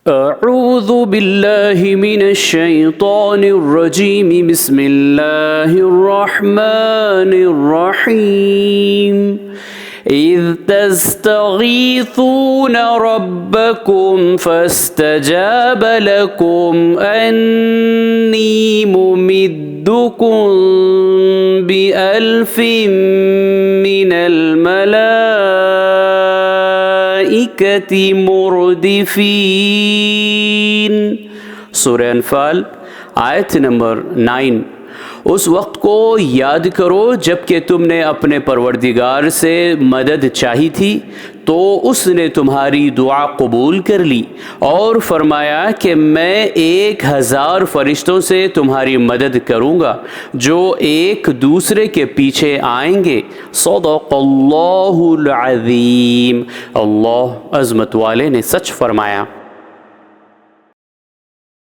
اعوذ باللہ من الشیطان الرجیم بسم اللہ الرحمن الرحیم اذ تستغیثون ربکم فاستجاب لکم انی ممدکم بألف من الملائکۃ مردفین۔ سورہ انفال آیت نمبر 9۔ اس وقت کو یاد کرو جب کہ تم نے اپنے پروردگار سے مدد چاہی تھی تو اس نے تمہاری دعا قبول کر لی اور فرمایا کہ میں 1000 فرشتوں سے تمہاری مدد کروں گا جو ایک دوسرے کے پیچھے آئیں گے۔ صدق اللہ العظیم، اللہ عظمت والے نے سچ فرمایا۔